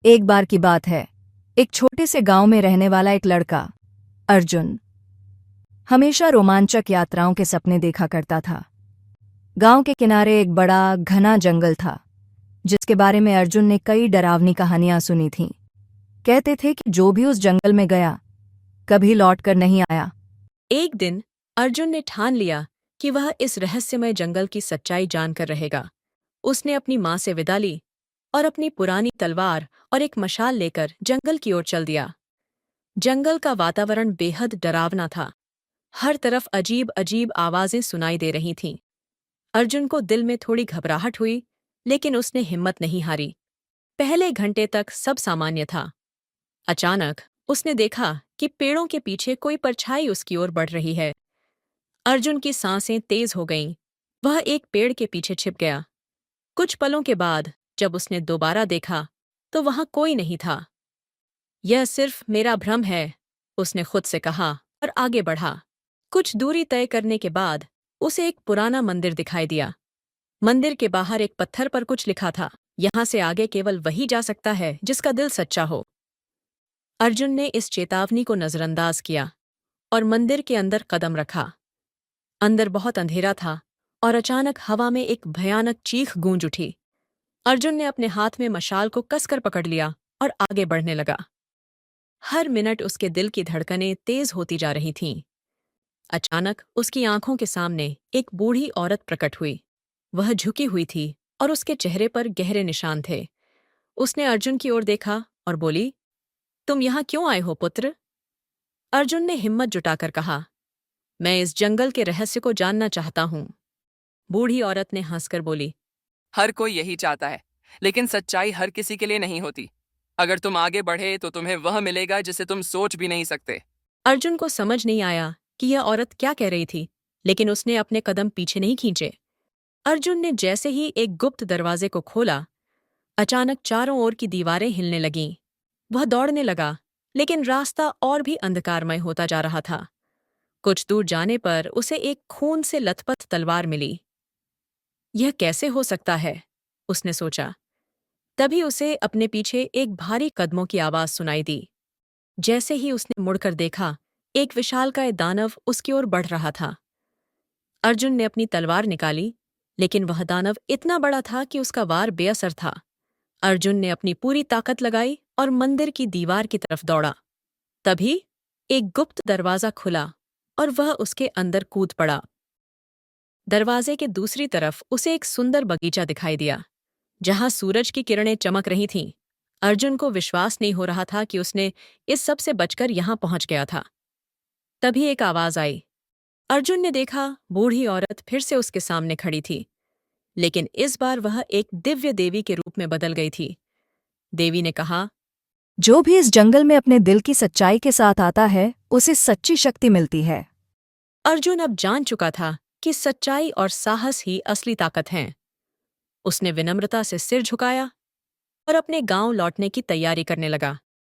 एक बार की बात है। एक छोटे से गांव में रहने वाला एक लड़का अर्जुन हमेशा रोमांचक यात्राओं के सपने देखा करता था। गांव के किनारे एक बड़ा घना जंगल था, जिसके बारे में अर्जुन ने कई डरावनी कहानियां सुनी थीं। कहते थे कि जो भी उस जंगल में गया कभी लौट कर नहीं आया। एक दिन अर्जुन ने ठान लिया कि वह इस रहस्यमय जंगल की सच्चाई जानकर रहेगा। उसने अपनी माँ से विदा ली और अपनी पुरानी तलवार और एक मशाल लेकर जंगल की ओर चल दिया। जंगल का वातावरण बेहद डरावना था। हर तरफ अजीब अजीब आवाजें सुनाई दे रही थीं। अर्जुन को दिल में थोड़ी घबराहट हुई, लेकिन उसने हिम्मत नहीं हारी। पहले घंटे तक सब सामान्य था। अचानक उसने देखा कि पेड़ों के पीछे कोई परछाई उसकी ओर बढ़ रही है। अर्जुन की सांसें तेज हो गईं। वह एक पेड़ के पीछे छिप गया। कुछ पलों के बाद जब उसने दोबारा देखा तो वहां कोई नहीं था। यह सिर्फ मेरा भ्रम है, उसने खुद से कहा और आगे बढ़ा। कुछ दूरी तय करने के बाद उसे एक पुराना मंदिर दिखाई दिया। मंदिर के बाहर एक पत्थर पर कुछ लिखा था, यहां से आगे केवल वही जा सकता है जिसका दिल सच्चा हो। अर्जुन ने इस चेतावनी को नजरअंदाज किया और मंदिर के अंदर कदम रखा। अंदर बहुत अंधेरा था और अचानक हवा में एक भयानक चीख गूंज उठी। अर्जुन ने अपने हाथ में मशाल को कसकर पकड़ लिया और आगे बढ़ने लगा। हर मिनट उसके दिल की धड़कनें तेज होती जा रही थीं। अचानक उसकी आंखों के सामने एक बूढ़ी औरत प्रकट हुई। वह झुकी हुई थी और उसके चेहरे पर गहरे निशान थे। उसने अर्जुन की ओर देखा और बोली, तुम यहाँ क्यों आए हो पुत्र? अर्जुन ने हिम्मत जुटाकर कहा, मैं इस जंगल के रहस्य को जानना चाहता हूँ। बूढ़ी औरत ने हंसकर बोली, हर कोई यही चाहता है, लेकिन सच्चाई हर किसी के लिए नहीं होती। अगर तुम आगे बढ़े तो तुम्हें वह मिलेगा जिसे तुम सोच भी नहीं सकते। अर्जुन को समझ नहीं आया कि यह औरत क्या कह रही थी, लेकिन उसने अपने कदम पीछे नहीं खींचे। अर्जुन ने जैसे ही एक गुप्त दरवाजे को खोला, अचानक चारों ओर की दीवारें हिलने लगीं। वह दौड़ने लगा, लेकिन रास्ता और भी अंधकारमय होता जा रहा था। कुछ दूर जाने पर उसे एक खून से लथपथ तलवार मिली। यह कैसे हो सकता है, उसने सोचा। तभी उसे अपने पीछे एक भारी कदमों की आवाज सुनाई दी। जैसे ही उसने मुड़कर देखा, एक विशालकाय दानव उसकी ओर बढ़ रहा था। अर्जुन ने अपनी तलवार निकाली, लेकिन वह दानव इतना बड़ा था कि उसका वार बेअसर था। अर्जुन ने अपनी पूरी ताकत लगाई और मंदिर की दीवार की तरफ दौड़ा। तभी एक गुप्त दरवाजा खुला और वह उसके अंदर कूद पड़ा। दरवाजे के दूसरी तरफ उसे एक सुंदर बगीचा दिखाई दिया, जहां सूरज की किरणें चमक रही थीं। अर्जुन को विश्वास नहीं हो रहा था कि उसने इस सब से बचकर यहां पहुंच गया था। तभी एक आवाज आई। अर्जुन ने देखा, बूढ़ी औरत फिर से उसके सामने खड़ी थी, लेकिन इस बार वह एक दिव्य देवी के रूप में बदल गई थी। देवी ने कहा, जो भी इस जंगल में अपने दिल की सच्चाई के साथ आता है, उसे सच्ची शक्ति मिलती है। अर्जुन अब जान चुका था कि सच्चाई और साहस ही असली ताकत हैं। उसने विनम्रता से सिर झुकाया और अपने गांव लौटने की तैयारी करने लगा।